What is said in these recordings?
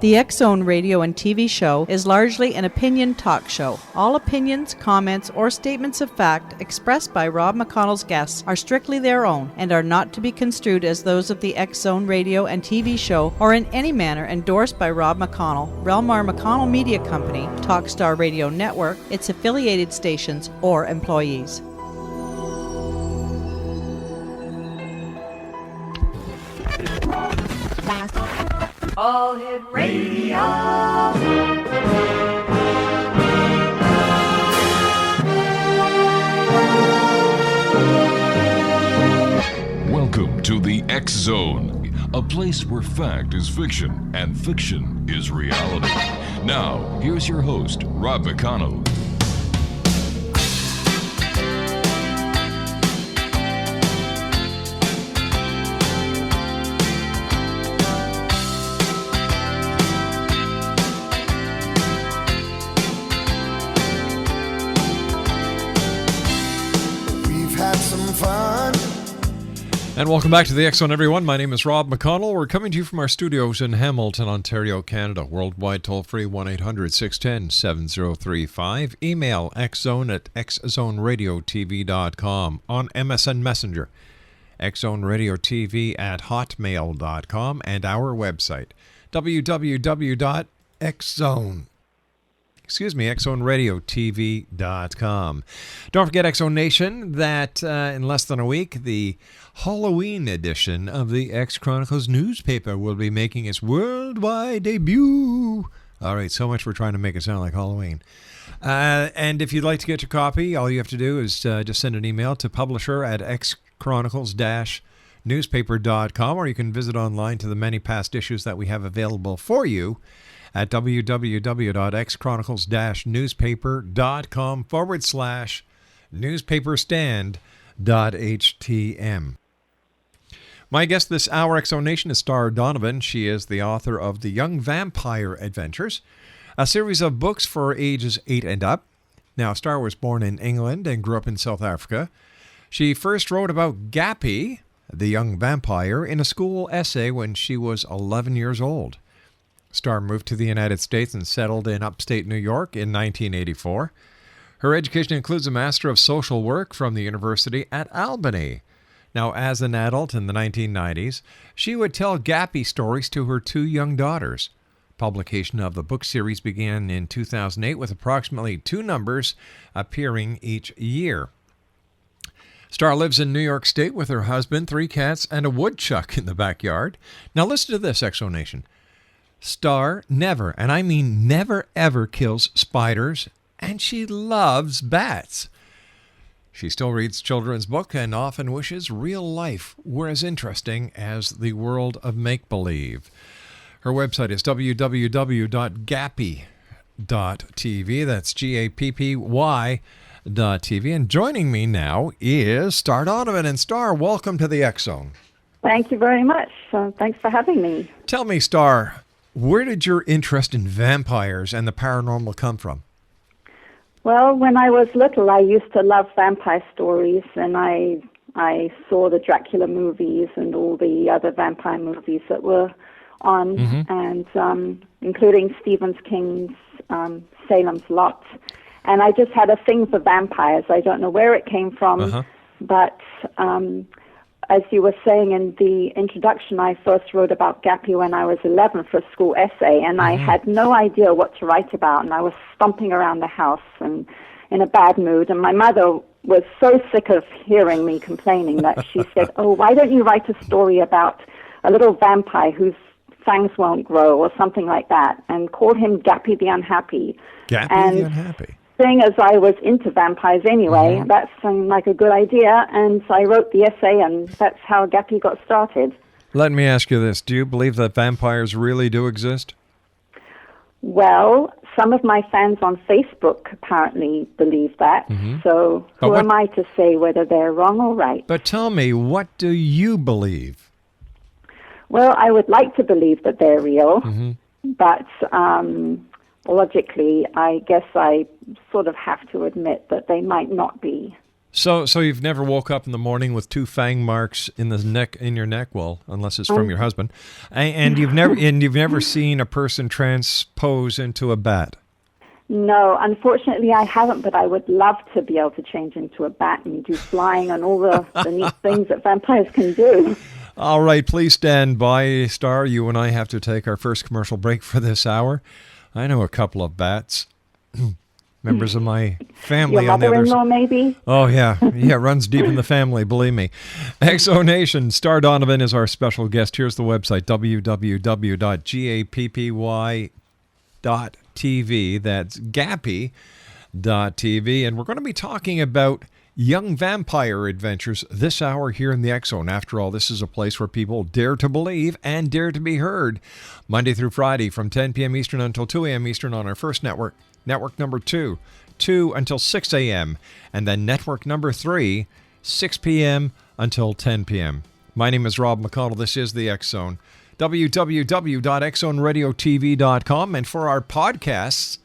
The X-Zone radio and TV show is largely an opinion talk show. All opinions, comments, or statements of fact expressed by Rob McConnell's guests are strictly their own and are not to be construed as those of the X-Zone radio and TV show or in any manner endorsed by Rob McConnell, REL-MAR McConnell Media Company, Talkstar Radio Network, its affiliated stations, or employees. All Hit Radio. Welcome to the X Zone, a place where fact is fiction and fiction is reality. Now, here's your host, Rob McConnell. And welcome back to the X Zone, everyone. My name is Rob McConnell. We're coming to you from our studios in Hamilton, Ontario, Canada. Worldwide toll-free 1-800-610-7035. Email xzone@xzoneradiotv.com. On MSN Messenger, xzoneradiotv@hotmail.com. And our website, xzoneradiotv.com. Don't forget, X Zone Nation, that in less than a week, the Halloween edition of the X Chronicles newspaper will be making its worldwide debut. All right, so much for trying to make it sound like Halloween. And if you'd like to get your copy, all you have to do is just send an email to publisher@xchronicles-newspaper.com, or you can visit online to the many past issues that we have available for you at www.xchronicles-newspaper.com/newspaperstand.htm. My guest this hour, X Zone Nation, is Star Donovan. She is the author of The Young Vampire Adventures, a series of books for ages 8 and up. Now, Star was born in England and grew up in South Africa. She first wrote about Gappy, the young vampire, in a school essay when she was 11 years old. Star moved to the United States and settled in upstate New York in 1984. Her education includes a Master of Social Work from the University at Albany. Now, as an adult in the 1990s, she would tell Gappy stories to her 2 young daughters. Publication of the book series began in 2008 with approximately 2 numbers appearing each year. Star lives in New York State with her husband, 3 cats, and a woodchuck in the backyard. Now listen to this, X Zone Nation. Star never, and I mean never ever, kills spiders, and she loves bats. She still reads children's books and often wishes real life were as interesting as the world of make-believe. Her website is www.gappy.tv. That's GAPPY.TV. And joining me now is Star Donovan. And Star, welcome to the X Zone. Thank you very much. Thanks for having me. Tell me, Star, where did your interest in vampires and the paranormal come from? Well, when I was little, I used to love vampire stories, and I saw the Dracula movies and all the other vampire movies that were on, and including Stephen King's Salem's Lot. And I just had a thing for vampires. I don't know where it came from, but as you were saying in the introduction, I first wrote about Gappy when I was 11 for a school essay, and I had no idea what to write about, and I was stomping around the house and in a bad mood, and my mother was so sick of hearing me complaining that she said, "Oh, why don't you write a story about a little vampire whose fangs won't grow," or something like that, and called him Gappy the Unhappy. Gappy the Unhappy. Seeing as I was into vampires anyway, that seemed like a good idea, and so I wrote the essay, and that's how Gappy got started. Let me ask you this. Do you believe that vampires really do exist? Well, some of my fans on Facebook apparently believe that, so who am I to say whether they're wrong or right? But tell me, what do you believe? Well, I would like to believe that they're real, but logically, I guess I sort of have to admit that they might not be. So you've never woke up in the morning with 2 fang marks in your neck, well, unless it's from your husband, and you've never seen a person transpose into a bat. No, unfortunately I haven't, but I would love to be able to change into a bat and do flying and all the neat things that vampires can do. All right, please stand by, Star. You and I have to take our first commercial break for this hour. I know a couple of bats. Members of my family. Your mother-in-law, maybe? Oh, yeah. Yeah, it runs deep in the family, believe me. Exonation, Star Donovan is our special guest. Here's the website, www.gappy.tv. That's gappy.tv. And we're going to be talking about young vampire adventures this hour here in the X Zone. After all, this is a place where people dare to believe and dare to be heard. Monday through Friday from 10 p.m. Eastern until 2 a.m. Eastern on our first network. Network number 2 until 6 a.m. And then network number 3, 6 p.m. until 10 p.m. My name is Rob McConnell. This is the X Zone. www.xzoneradiotv.com. And for our podcasts,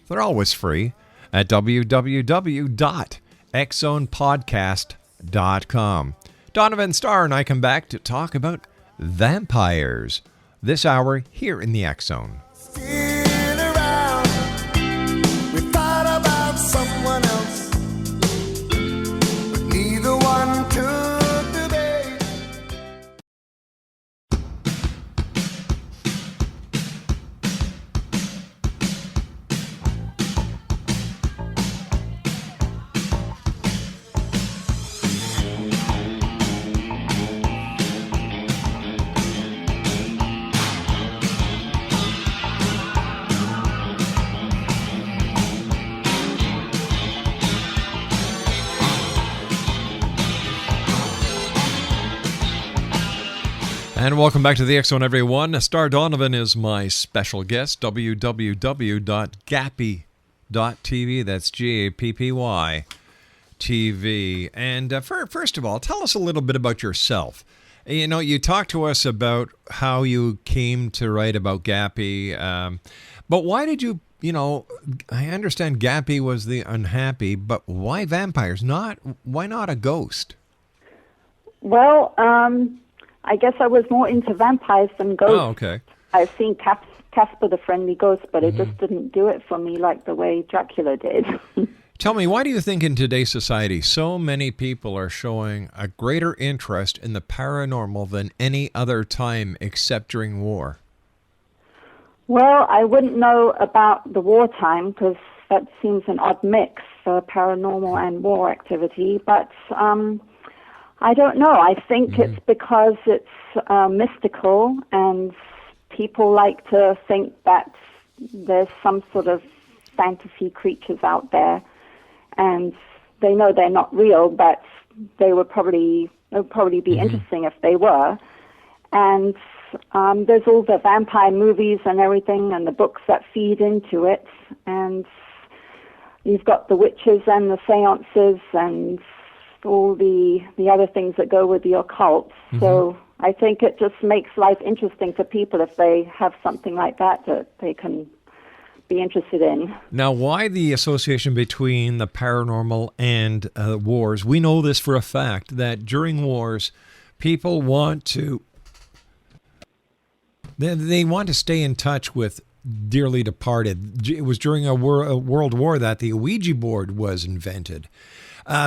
they're always free at www.xzonepodcast.com. Donovan, Star, and I come back to talk about vampires this hour here in the X Zone. Someone else, but neither one took the bait. And welcome back to the X Zone, everyone. Star Donovan is my special guest. www.gappy.tv. That's Gappy TV. And first of all, tell us a little bit about yourself. You know, you talked to us about how you came to write about Gappy. But why did you, I understand Gappy was the unhappy, but why vampires? Why not a ghost? Well, I guess I was more into vampires than ghosts. Oh, okay. I've seen Casper the Friendly Ghost, but it just didn't do it for me like the way Dracula did. Tell me, why do you think in today's society so many people are showing a greater interest in the paranormal than any other time except during war? Well, I wouldn't know about the wartime because that seems an odd mix for paranormal and war activity, but I don't know. I think it's because it's mystical and people like to think that there's some sort of fantasy creatures out there and they know they're not real, but it would probably be interesting if they were. And there's all the vampire movies and everything and the books that feed into it. And you've got the witches and the seances and all the other things that go with the occult. So I think it just makes life interesting for people if they have something like that they can be interested in. Now, why the association between the paranormal and wars? We know this for a fact, that during wars, people want to they want to stay in touch with dearly departed. It was during a world war that the Ouija board was invented.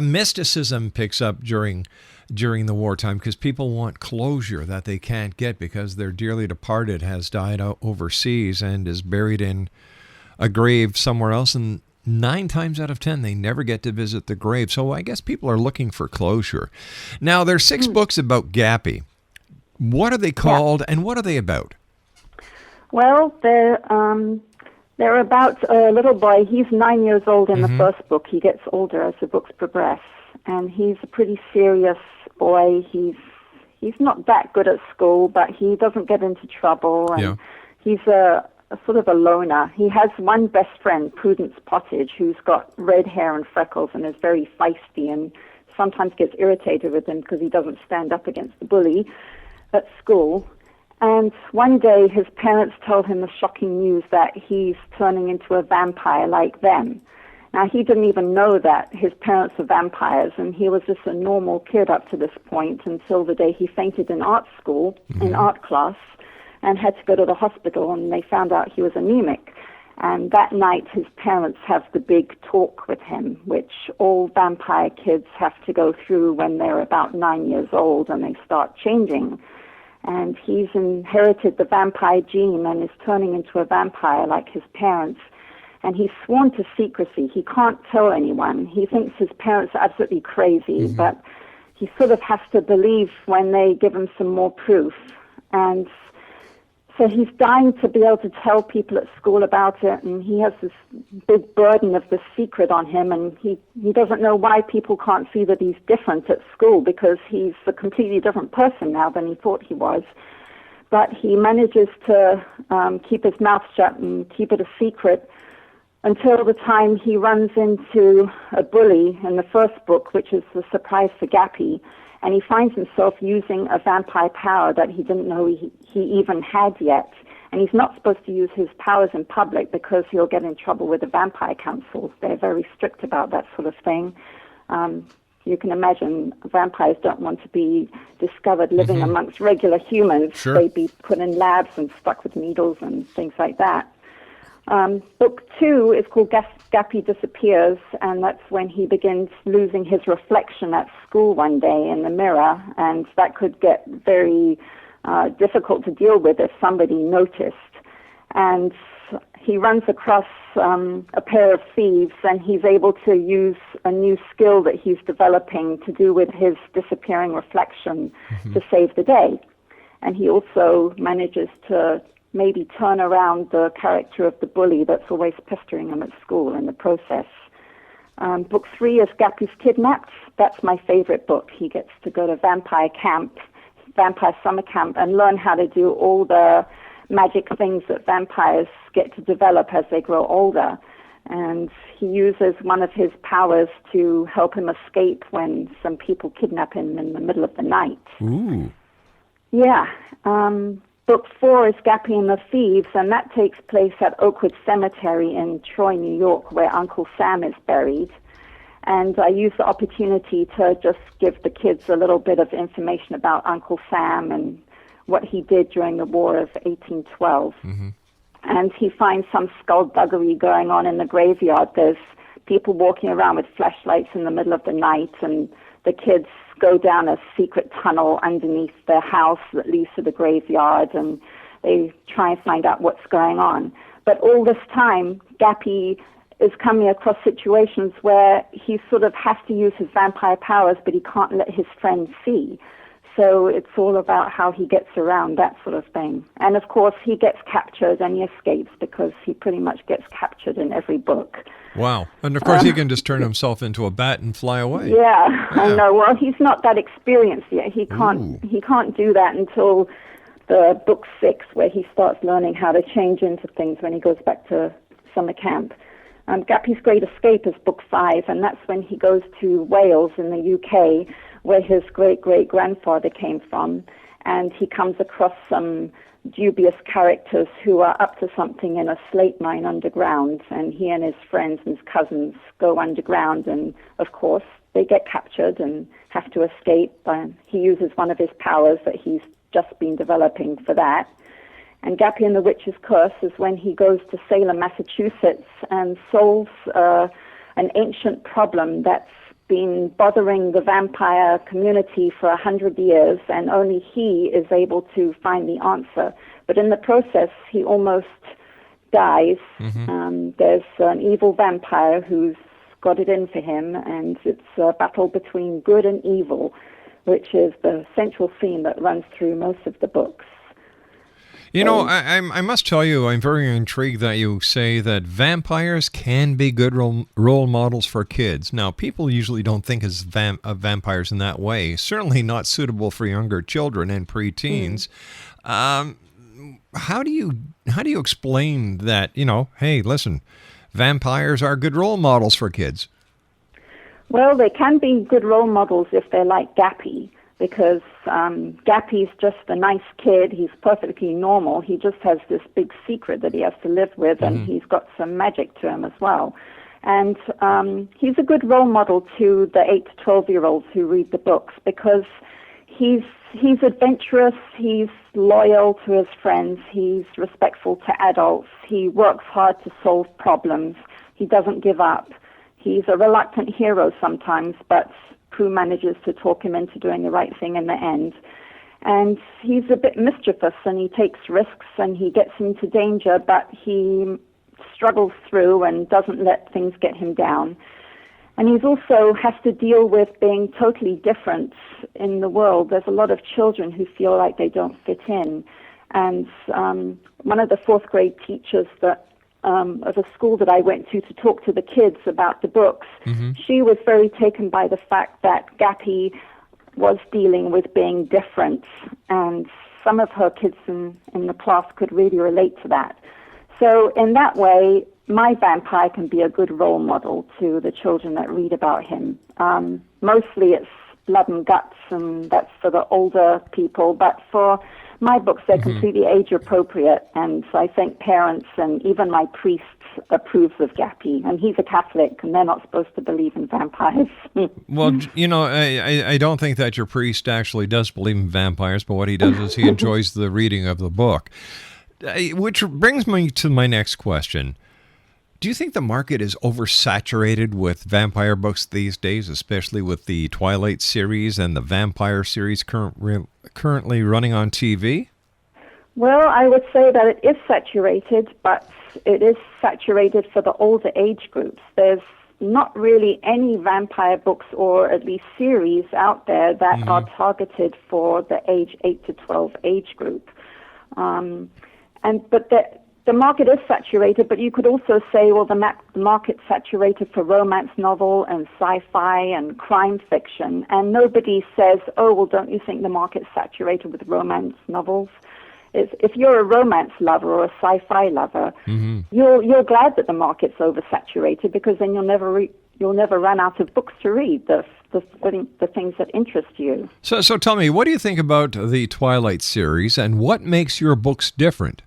Mysticism picks up during the wartime because people want closure that they can't get because their dearly departed has died out overseas and is buried in a grave somewhere else, and 9 times out of 10 they never get to visit the grave. So I guess people are looking for closure. Now, there's 6 books about Gappy. What are they called and what are they about? Well, they're about a little boy. He's 9 years old in the first book. He gets older as the books progress, and he's a pretty serious boy. He's not that good at school, but he doesn't get into trouble, and he's a sort of a loner. He has one best friend, Prudence Pottage, who's got red hair and freckles and is very feisty and sometimes gets irritated with him because he doesn't stand up against the bully at school. And one day his parents told him the shocking news that he's turning into a vampire like them. Now, he didn't even know that his parents were vampires, and he was just a normal kid up to this point until the day he fainted in art school, in art class, and had to go to the hospital, and they found out he was anemic. And that night, his parents have the big talk with him, which all vampire kids have to go through when they're about 9 years old and they start changing. And he's inherited the vampire gene and is turning into a vampire like his parents. And he's sworn to secrecy. He can't tell anyone. He thinks his parents are absolutely crazy, but he sort of has to believe when they give him some more proof. And so he's dying to be able to tell people at school about it, and he has this big burden of the secret on him, and he doesn't know why people can't see that he's different at school, because he's a completely different person now than he thought he was. But he manages to keep his mouth shut and keep it a secret until the time he runs into a bully in the first book, which is The Surprise for Gappy, and he finds himself using a vampire power that he didn't know he even had yet. And he's not supposed to use his powers in public because he'll get in trouble with the vampire council. They're very strict about that sort of thing. You can imagine vampires don't want to be discovered living amongst regular humans. Sure. They'd be put in labs and stuck with needles and things like that. Book 2 is called Gappy Disappears, and that's when he begins losing his reflection at school one day in the mirror, and that could get very difficult to deal with if somebody noticed. And he runs across a pair of thieves, and he's able to use a new skill that he's developing to do with his disappearing reflection to save the day. And he also manages to maybe turn around the character of the bully that's always pestering him at school in the process. Book 3 is Gappy's Kidnapped. That's my favorite book. He gets to go to vampire summer camp, and learn how to do all the magic things that vampires get to develop as they grow older. And he uses one of his powers to help him escape when some people kidnap him in the middle of the night. Ooh. Yeah. Book 4 is Gappy and the Thieves, and that takes place at Oakwood Cemetery in Troy, New York, where Uncle Sam is buried. And I use the opportunity to just give the kids a little bit of information about Uncle Sam and what he did during the War of 1812. And he finds some skullduggery going on in the graveyard. There's people walking around with flashlights in the middle of the night, and the kids go down a secret tunnel underneath their house that leads to the graveyard, and they try and find out what's going on. But all this time, Gappy is coming across situations where he sort of has to use his vampire powers, but he can't let his friends see. So it's all about how he gets around that sort of thing. And of course, he gets captured and he escapes, because he pretty much gets captured in every book. Wow. And of course, he can just turn himself into a bat and fly away. Yeah, I know. Well, he's not that experienced yet. He can't do that until the book 6, where he starts learning how to change into things when he goes back to summer camp. Gappy's Great Escape is book 5, and that's when he goes to Wales in the UK, where his great-great-grandfather came from, and he comes across some dubious characters who are up to something in a slate mine underground, and he and his friends and his cousins go underground, and of course they get captured and have to escape. He uses one of his powers that he's just been developing for that. And Gappy and the Witch's Curse is when he goes to Salem, Massachusetts, and solves an ancient problem that's been bothering the vampire community for 100 years, and only he is able to find the answer. But in the process, he almost dies. There's an evil vampire who's got it in for him, and it's a battle between good and evil, which is the central theme that runs through most of the books. You know, I must tell you, I'm very intrigued that you say that vampires can be good role models for kids. Now, people usually don't think of vampires in that way. Certainly not suitable for younger children and preteens. How do you explain that? You know, hey, listen, vampires are good role models for kids. Well, they can be good role models if they're like Gappy, because Gappy's just a nice kid. He's perfectly normal. He just has this big secret that he has to live with, and he's got some magic to him as well. And he's a good role model to the 8 to 12-year-olds who read the books because he's adventurous, he's loyal to his friends, he's respectful to adults, he works hard to solve problems, he doesn't give up. He's a reluctant hero sometimes, but Prue manages to talk him into doing the right thing in the end. And he's a bit mischievous, and he takes risks, and he gets into danger, but he struggles through and doesn't let things get him down. And he's also has to deal with being totally different in the world. There's a lot of children who feel like they don't fit in. And one of the 4th grade teachers that of a school that I went to talk to the kids about the books, she was very taken by the fact that Gappy was dealing with being different, and some of her kids in the class could really relate to that. So in that way, my vampire can be a good role model to the children that read about him. Mostly it's blood and guts, and that's for the older people, but for my books, they're completely age-appropriate, and I think parents and even my priests approves of Gappy, and he's a Catholic, and they're not supposed to believe in vampires. Well, I don't think that your priest actually does believe in vampires, but what he does is he enjoys the reading of the book. Which brings me to my next question. Do you think the market is oversaturated with vampire books these days, especially with the Twilight series and the Vampire series currently running on TV? Well, I would say that it is saturated, but it is saturated for the older age groups. There's not really any vampire books or at least series out there that are targeted for the age 8 to 12 age group. But the market is saturated, but you could also say, well, the market's saturated for romance novel and sci-fi and crime fiction, and nobody says, oh, well, don't you think the market's saturated with romance novels? If you're a romance lover or a sci-fi lover, you're glad that the market's oversaturated, because then you'll never run out of books to read, the things that interest you. So tell me, what do you think about the Twilight series, and what makes your books different?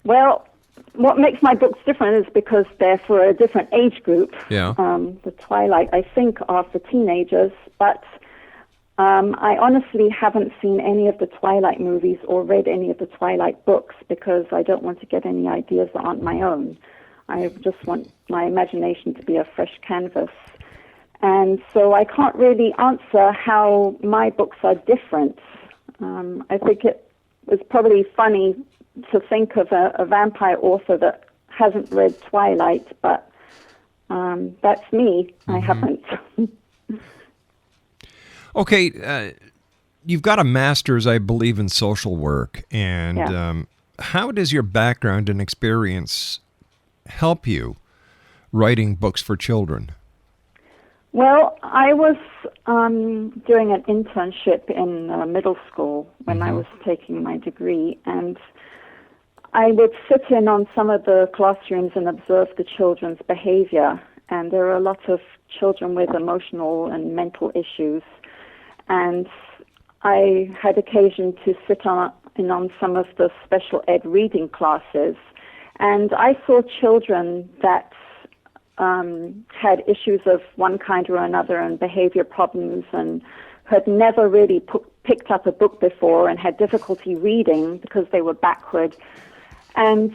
Well, what makes my books different is because they're for a different age group. Yeah. The Twilight, I think, are for teenagers, but I honestly haven't seen any of the Twilight movies or read any of the Twilight books because I don't want to get any ideas that aren't my own. I just want my imagination to be a fresh canvas. And so I can't really answer how my books are different. I think it was probably funny to think of a vampire author that hasn't read Twilight, but that's me. I haven't. Okay, you've got a master's, I believe, in social work, and how does your background and experience help you writing books for children? Well, I was doing an internship in middle school when I was taking my degree, and I would sit in on some of the classrooms and observe the children's behavior, and there are a lot of children with emotional and mental issues, and I had occasion to sit on some of the special ed reading classes, and I saw children that had issues of one kind or another and behavior problems and had never really picked up a book before and had difficulty reading because they were backward. And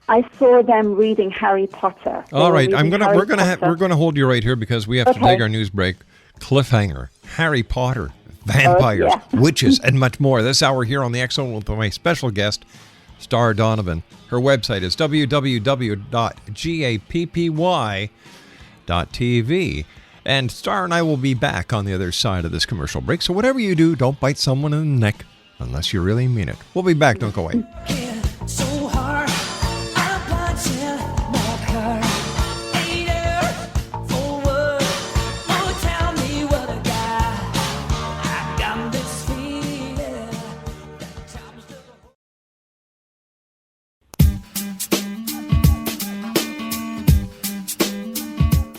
I saw them reading Harry Potter. All right, we're gonna hold you right here because we have to take our news break. Cliffhanger: Harry Potter, vampires, witches, and much more. This hour here on the X Zone with my special guest, Star Donovan. Her website is www.gappy.tv. And Star and I will be back on the other side of this commercial break. So whatever you do, don't bite someone in the neck unless you really mean it. We'll be back. Don't go away.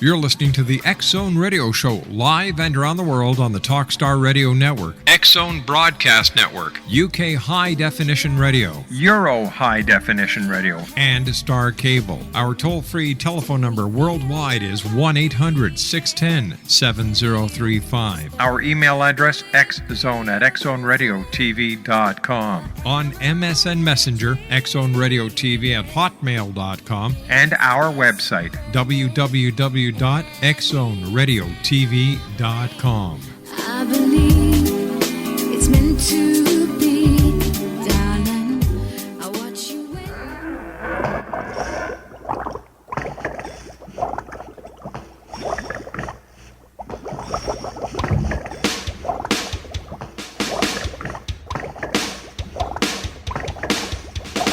You're listening to the X Zone Radio Show, live and around the world on the Talkstar Radio Network, X Zone Broadcast Network, UK High Definition Radio, Euro High Definition Radio, and Star Cable. Our toll-free telephone number worldwide is 1-800-610-7035. Our email address, xzone@xzoneradiotv.com. On MSN Messenger, xzoneradiotv@hotmail.com, and our website, www.xzoneradiotv.com. I believe it's meant to be, darling. I watch you wait.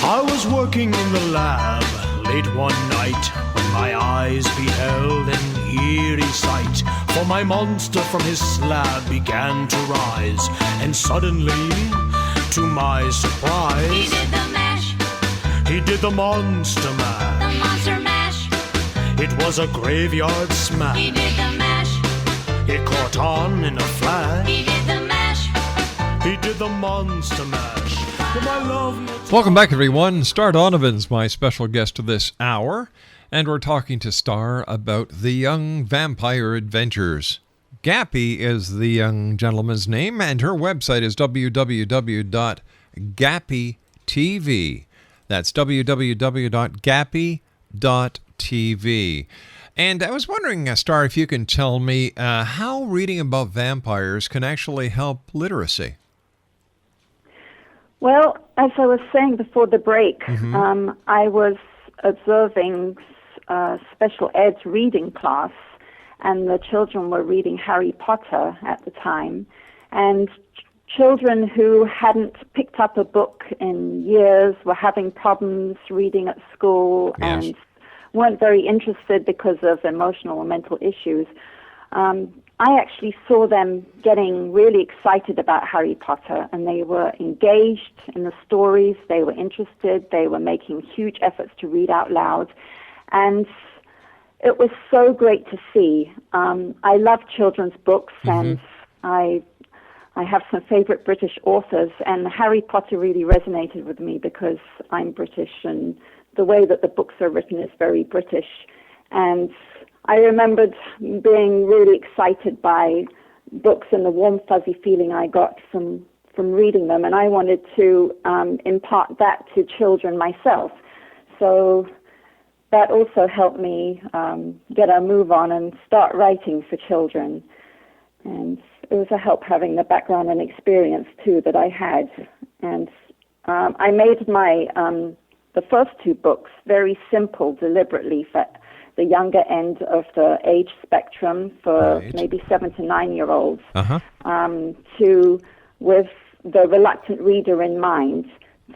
I was working in the lab late one night when my eyes beheld an eerie sight. For my monster from his slab began to rise, and suddenly, to my surprise, He did the mash, he did the monster mash. the monster mash. It was a graveyard smash. He did the mash, It caught on in a flash. he did the mash. He did the monster mash. But my lovely Welcome back, everyone. Star Donovan's my special guest this hour, and we're talking to Star about the Young Vampire Adventures. Gappy is the young gentleman's name, and her website is www.gappytv. That's www.gappy.tv. And I was wondering, Star, if you can tell me how reading about vampires can actually help literacy. Well, as I was saying before the break, I was observing special ed reading class, and the children were reading Harry Potter at the time. And children who hadn't picked up a book in years were having problems reading at school and weren't very interested because of emotional or mental issues. I actually saw them getting really excited about Harry Potter, and they were engaged in the stories, they were interested, they were making huge efforts to read out loud, and it was so great to see. I love children's books, and I have some favorite British authors, and Harry Potter really resonated with me because I'm British, and the way that the books are written is very British. And I remembered being really excited by books and the warm, fuzzy feeling I got from reading them, and I wanted to impart that to children myself. So that also helped me get a move on and start writing for children. And it was a help having the background and experience, too, that I had. And I made my the first two books very simple, deliberately, for the younger end of the age spectrum, for maybe 7 to 9-year-olds, with the reluctant reader in mind,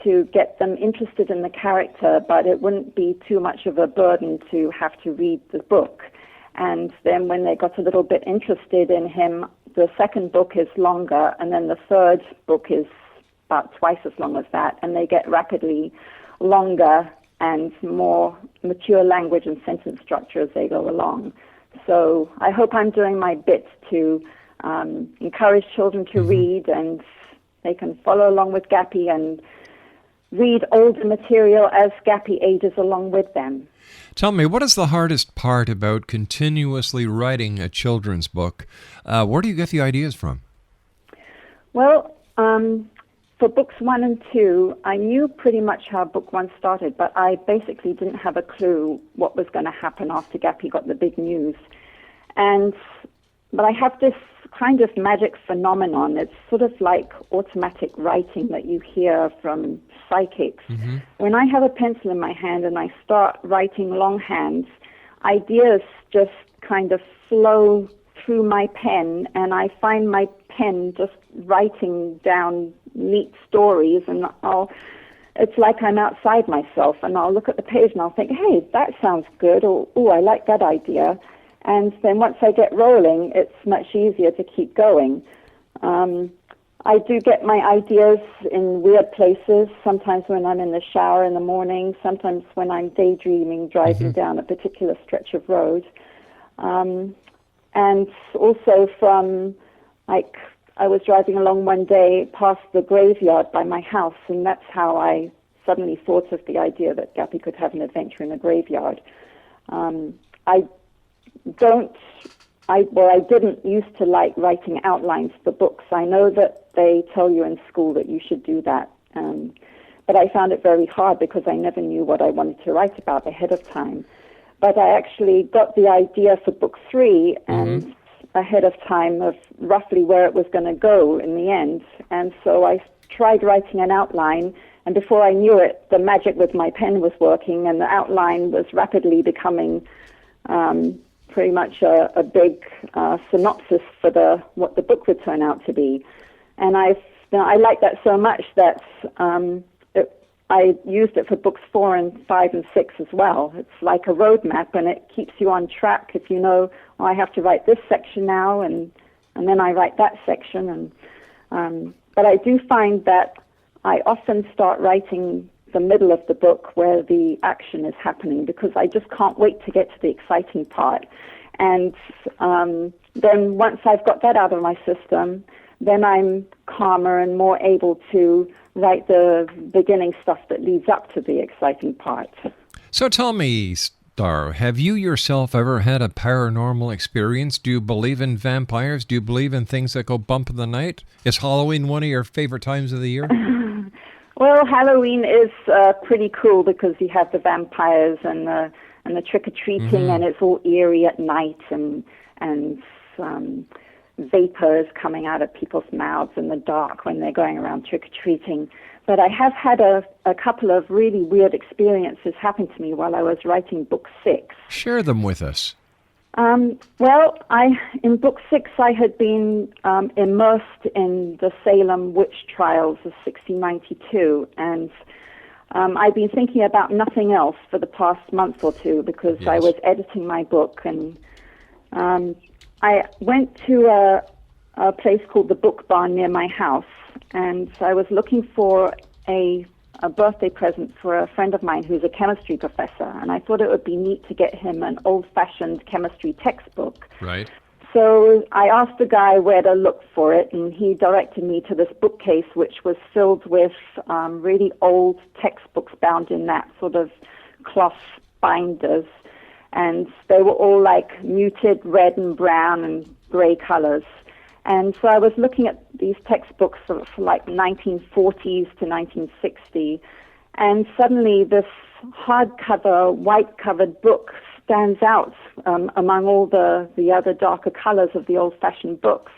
to get them interested in the character, but it wouldn't be too much of a burden to have to read the book. And then when they got a little bit interested in him, the second book is longer, and then the third book is about twice as long as that, and they get rapidly longer and more mature language and sentence structure as they go along. So I hope I'm doing my bit to encourage children to read, and they can follow along with Gappy and read older material as Gappy ages along with them. Tell me, what is the hardest part about continuously writing a children's book? Where do you get the ideas from? Well, for books 1 and 2, I knew pretty much how book 1 started, but I basically didn't have a clue what was going to happen after Gappy got the big news. But I have this kind of magic phenomenon. It's sort of like automatic writing that you hear from psychics. When I have a pencil in my hand and I start writing longhand, ideas just kind of flow through my pen, and I find my pen just writing down neat stories, and it's like I'm outside myself, and I'll look at the page and I'll think, hey, that sounds good, or, oh, I like that idea. And then once I get rolling, it's much easier to keep going. I do get my ideas in weird places, sometimes when I'm in the shower in the morning, sometimes when I'm daydreaming, driving down a particular stretch of road. And also from, like, I was driving along one day past the graveyard by my house, and that's how I suddenly thought of the idea that Guppy could have an adventure in the graveyard. I didn't used to like writing outlines for books. I know that they tell you in school that you should do that, but I found it very hard because I never knew what I wanted to write about ahead of time. But I actually got the idea for book 3 and ahead of time of roughly where it was going to go in the end. And so I tried writing an outline, and before I knew it, the magic with my pen was working, and the outline was rapidly becoming pretty much a big synopsis for what the book would turn out to be. And I liked that so much that I used it for books 4 and 5 and 6 as well. It's like a roadmap, and it keeps you on track if you know, I have to write this section now, and then I write that section. But I do find that I often start writing the middle of the book where the action is happening because I just can't wait to get to the exciting part. And then once I've got that out of my system, then I'm calmer and more able to write the beginning stuff that leads up to the exciting part. So tell me, Star, have you yourself ever had a paranormal experience? Do you believe in vampires? Do you believe in things that go bump in the night? Is Halloween one of your favorite times of the year? Well, Halloween is pretty cool because you have the vampires and the trick-or-treating, and it's all eerie at night, and vapors coming out of people's mouths in the dark when they're going around trick-or-treating. But I have had a couple of really weird experiences happen to me while I was writing book 6. Share them with us. Well, in book 6, I had been immersed in the Salem witch trials of 1692, and I'd been thinking about nothing else for the past month or two because I was editing my book, and I went to a place called the Book Barn near my house, and I was looking for a birthday present for a friend of mine who's a chemistry professor, and I thought it would be neat to get him an old-fashioned chemistry textbook. Right. So I asked the guy where to look for it, and he directed me to this bookcase, which was filled with really old textbooks bound in that sort of cloth binders, and they were all like muted red and brown and gray colors. And so I was looking at these textbooks for like 1940s to 1960, and suddenly this hardcover, white-covered book stands out among all the other darker colors of the old-fashioned books.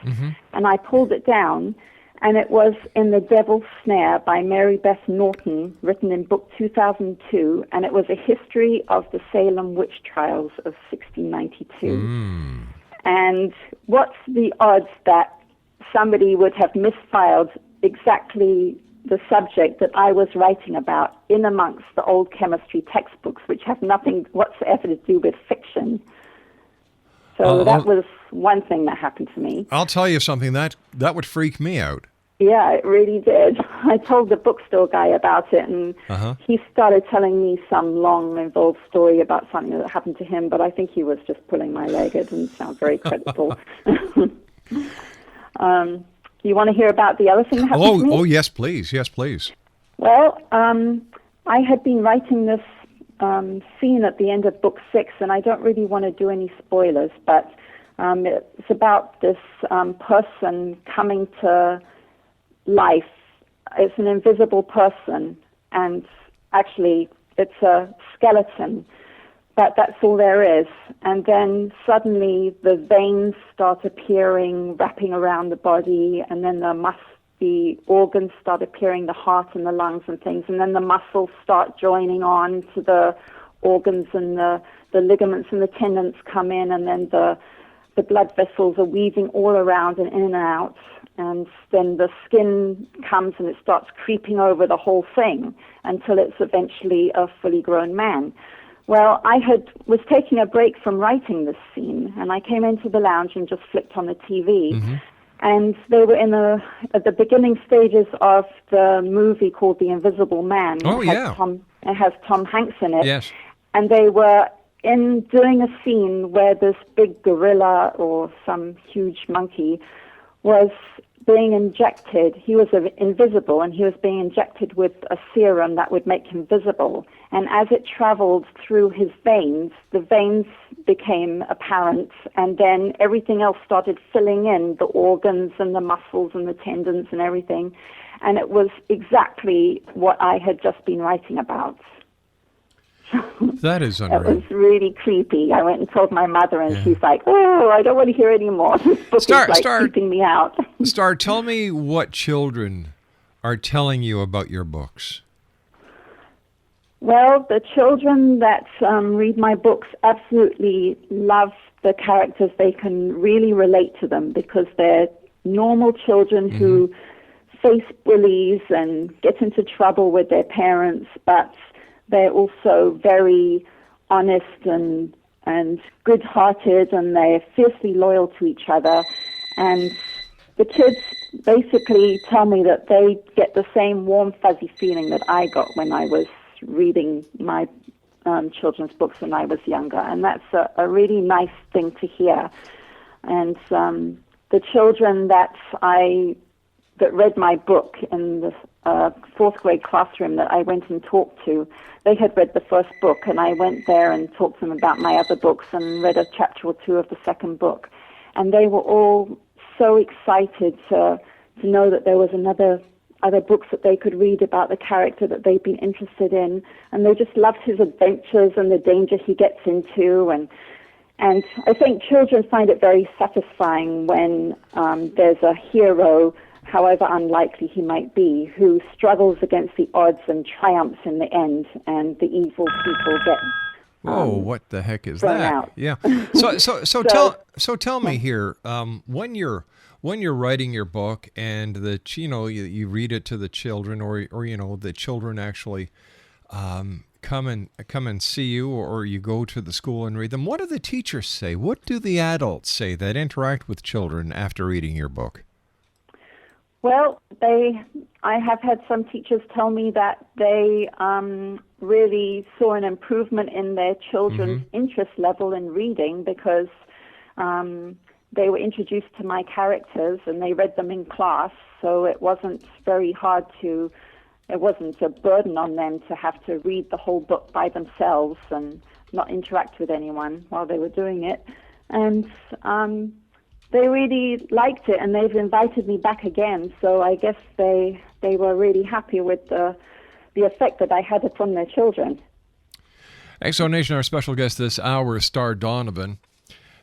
And I pulled it down, and it was In the Devil's Snare by Mary Beth Norton, written in book 2002, and it was a history of the Salem witch trials of 1692. And what's the odds that somebody would have misfiled exactly the subject that I was writing about in amongst the old chemistry textbooks, which have nothing whatsoever to do with fiction? So that was one thing that happened to me. I'll tell you something, that would freak me out. Yeah, it really did. I told the bookstore guy about it, and he started telling me some long, involved story about something that happened to him, but I think he was just pulling my leg. It didn't sound very credible. You want to hear about the other thing that happened to me? Oh, yes, please. Yes, please. Well, I had been writing this scene at the end of book 6, and I don't really want to do any spoilers, but it's about this person coming to life. It's an invisible person, and actually it's a skeleton, but that's all there is. And then suddenly the veins start appearing, wrapping around the body, and then the organs start appearing, the heart and the lungs and things, and then the muscles start joining on to the organs, and the ligaments and the tendons come in, and then the blood vessels are weaving all around and in and out. And then the skin comes and it starts creeping over the whole thing until it's eventually a fully grown man. Well, I was taking a break from writing this scene, and I came into the lounge and just flipped on the TV. And they were at the beginning stages of the movie called The Invisible Man. Oh, yeah. It has Tom Hanks in it. Yes. And they were in doing a scene where this big gorilla or some huge monkey was being injected. He was invisible, and he was being injected with a serum that would make him visible. And as it traveled through his veins, the veins became apparent, and then everything else started filling in, the organs and the muscles and the tendons and everything. And it was exactly what I had just been writing about. That is unreal. It was really creepy. I went and told my mother, and she's like, "Oh, I don't want to hear any more. This book is like creeping me out." Star, tell me what children are telling you about your books. Well, the children that read my books absolutely love the characters. They can really relate to them because they're normal children who face bullies and get into trouble with their parents, but they're also very honest and good-hearted, and they're fiercely loyal to each other. And the kids basically tell me that they get the same warm, fuzzy feeling that I got when I was reading my children's books when I was younger. And that's a really nice thing to hear. And the children that read my book in the fourth grade classroom that I went and talked to, they had read the first book, and I went there and talked to them about my other books and read a chapter or two of the second book. And they were all so excited to know that there was other books that they could read about the character that they'd been interested in. And they just loved his adventures and the danger he gets into. And I think children find it very satisfying when there's a hero, however unlikely he might be, who struggles against the odds and triumphs in the end, and the evil people get what the heck is thrown that? out. Yeah. So tell me here, when you're writing your book and you read it to the children, or the children actually come and see you, or you go to the school and read them, what do the teachers say? What do the adults say that interact with children after reading your book? Well, I have had some teachers tell me that they really saw an improvement in their children's interest level in reading because they were introduced to my characters and they read them in class, so it wasn't very hard it wasn't a burden on them to have to read the whole book by themselves and not interact with anyone while they were doing it. And they really liked it, and they've invited me back again. So I guess they were really happy with the effect that I had upon their children. Exonation, our special guest this hour is Star Donovan,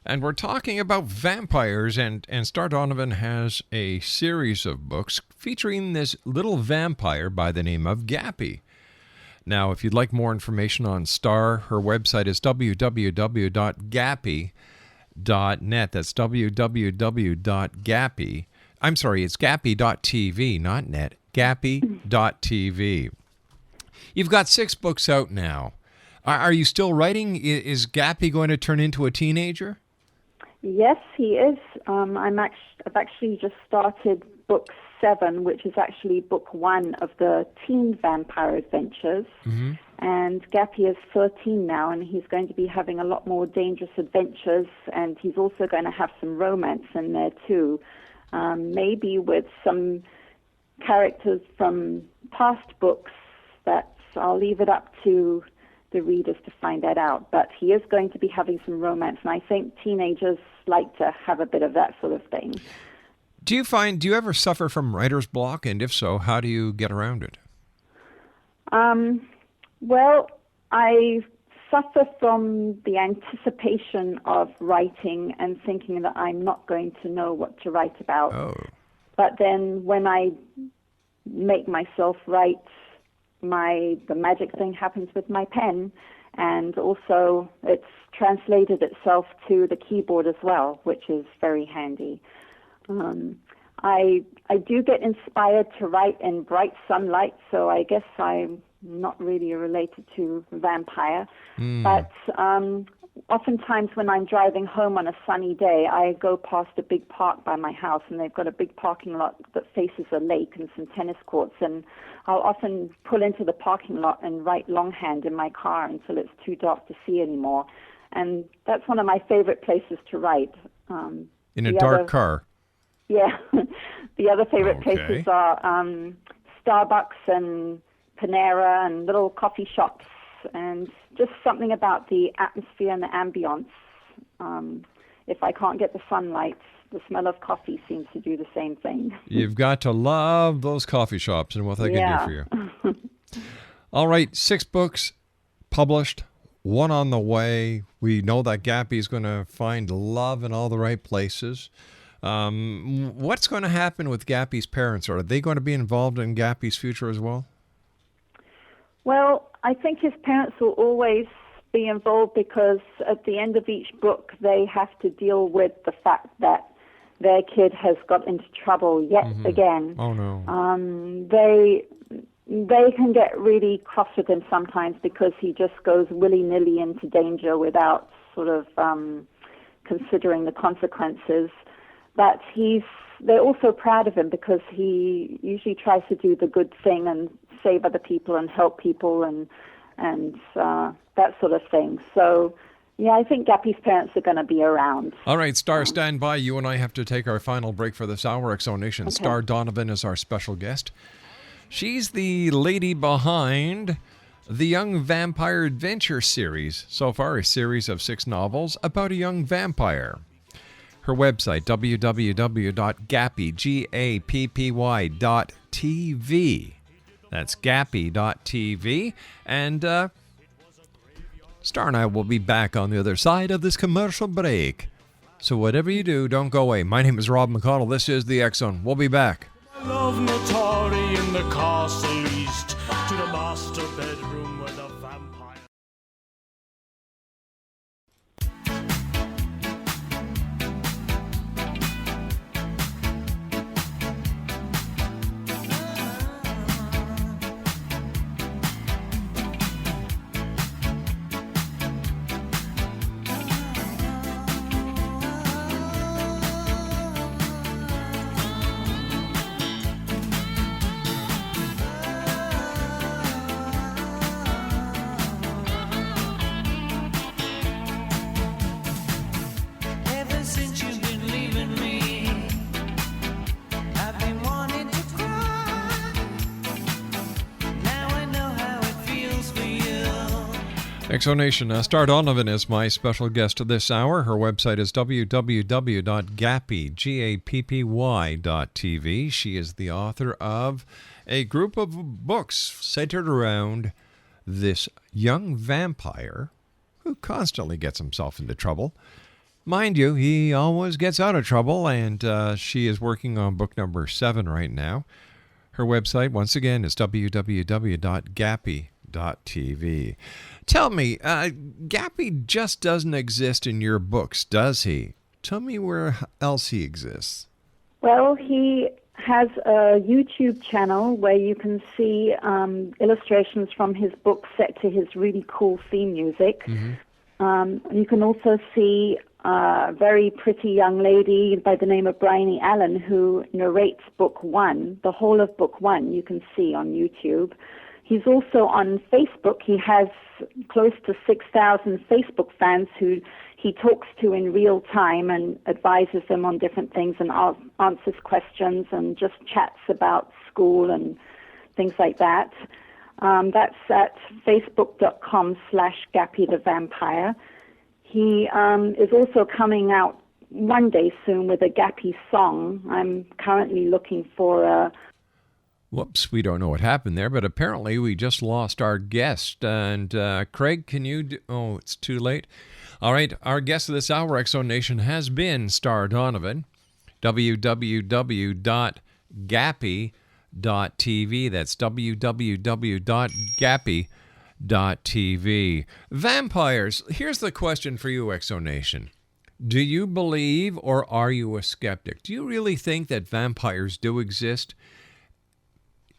and we're talking about vampires. And Star Donovan has a series of books featuring this little vampire by the name of Gappy. Now, if you'd like more information on Star, her website is www.gappy.net. That's www.gappy. I'm sorry, it's gappy.tv, not net. Gappy.tv. You've got 6 books out now. Are you still writing? Is Gappy going to turn into a teenager? Yes, he is. I've actually just started book 7, which is actually book 1 of the teen vampire adventures. And Gappy is 13 now, and he's going to be having a lot more dangerous adventures, and he's also going to have some romance in there too, maybe with some characters from past books that I'll leave it up to the readers to find that out. But he is going to be having some romance, and I think teenagers like to have a bit of that sort of thing. Do you ever suffer from writer's block? And if so, how do you get around it? Well, I suffer from the anticipation of writing and thinking that I'm not going to know what to write about. Oh. But then when I make myself write, the magic thing happens with my pen, and also it's translated itself to the keyboard as well, which is very handy. I do get inspired to write in bright sunlight, so I guess I'm not really related to vampire. But oftentimes when I'm driving home on a sunny day, I go past a big park by my house, and they've got a big parking lot that faces a lake and some tennis courts, and I'll often pull into the parking lot and write longhand in my car until it's too dark to see anymore. And that's one of my favorite places to write. In a dark car? Yeah. The other favorite places are Starbucks and Panera and little coffee shops, and just something about the atmosphere and the ambience. If I can't get the sunlight, the smell of coffee seems to do the same thing. You've got to love those coffee shops and what they can do for you. All right, 6 books published, 1 on the way. We know that Gappy's going to find love in all the right places. What's going to happen with Gappy's parents? Are they going to be involved in Gappy's future as well? Well, I think his parents will always be involved, because at the end of each book they have to deal with the fact that their kid has got into trouble yet again. Oh, no. They can get really cross with him sometimes because he just goes willy-nilly into danger without sort of considering the consequences. But they're also proud of him because he usually tries to do the good thing and save other people and help people and that sort of thing. So, yeah, I think Gappy's parents are going to be around. All right, Star, stand by. You and I have to take our final break for this hour. Exonation. Okay. Star Donovan is our special guest. She's the lady behind the Young Vampire Adventure series. So far, a series of 6 novels about a young vampire. Her website, www.gappy.tv. That's gappy.tv. And Star and I will be back on the other side of this commercial break. So whatever you do, don't go away. My name is Rob McConnell. This is the X-Zone. We'll be back. I love Natari in the castle east, to the master bedroom where the vampire... Exonation. Star Donovan is my special guest this hour. Her website is www.gappy.tv. She is the author of a group of books centered around this young vampire who constantly gets himself into trouble. Mind you, he always gets out of trouble, and she is working on book number 7 right now. Her website, once again, is www.gappy.tv. Tell me, Gappy just doesn't exist in your books, does he? Tell me where else he exists. Well, he has a YouTube channel where you can see illustrations from his books set to his really cool theme music. You can also see a very pretty young lady by the name of Bryony Allen who narrates book 1, the whole of book 1 you can see on YouTube. He's also on Facebook. He has close to 6,000 Facebook fans who he talks to in real time and advises them on different things and answers questions and just chats about school and things like that. That's at facebook.com/Gappy the Vampire. He is also coming out one day soon with a Gappy song. I'm currently looking for a... Whoops, we don't know what happened there, but apparently we just lost our guest. And Craig, can you oh, it's too late. All right, our guest of this hour, Exonation, has been Star Donovan. www.gappy.tv. That's www.gappy.tv. Vampires. Here's the question for you, Exonation. Do you believe or are you a skeptic? Do you really think that vampires do exist?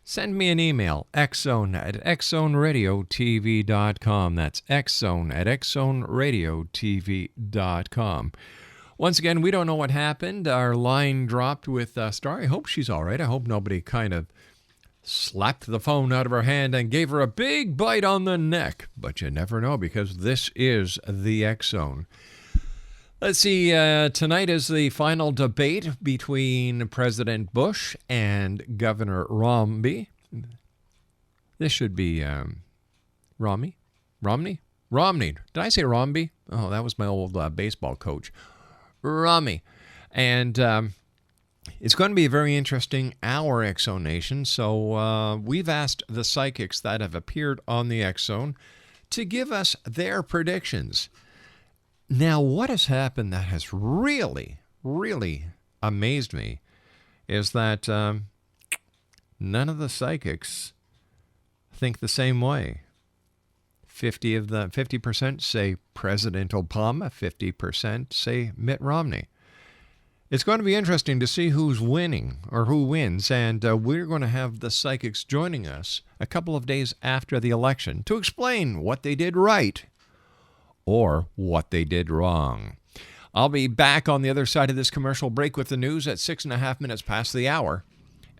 send me an email, xzone@xzoneradiotv.com. That's xzone@xzoneradiotv.com. Once again, we don't know what happened. Our line dropped with Star. I hope she's all right. I hope nobody kind of slapped the phone out of her hand and gave her a big bite on the neck. But you never know, because this is the X Zone. Let's see, tonight is the final debate between President Bush and Governor Romney. This should be Romney? Did I say Romney? Oh, that was my old baseball coach. Romney. And it's going to be a very interesting hour, X Zone Nation. So we've asked the psychics that have appeared on the X Zone to give us their predictions. Now, what has happened that has really, really amazed me is that none of the psychics think the same way. 50% say President Obama, 50% say Mitt Romney. It's going to be interesting to see who's winning or who wins, and we're going to have the psychics joining us a couple of days after the election to explain what they did right or what they did wrong. I'll be back on the other side of this commercial break with the news at 6.5 minutes past the hour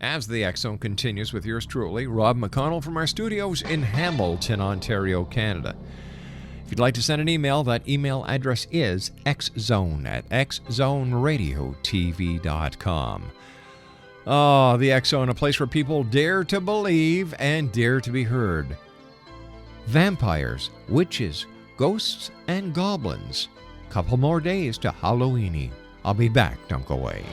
as the X Zone continues with yours truly, Rob McConnell, from our studios in Hamilton, Ontario, Canada. If you'd like to send an email, that email address is xzone@xzoneradiotv.com. Oh, the X Zone, a place where people dare to believe and dare to be heard. Vampires, witches, ghosts, and goblins. Couple more days to Halloweeny. I'll be back. Don't go away.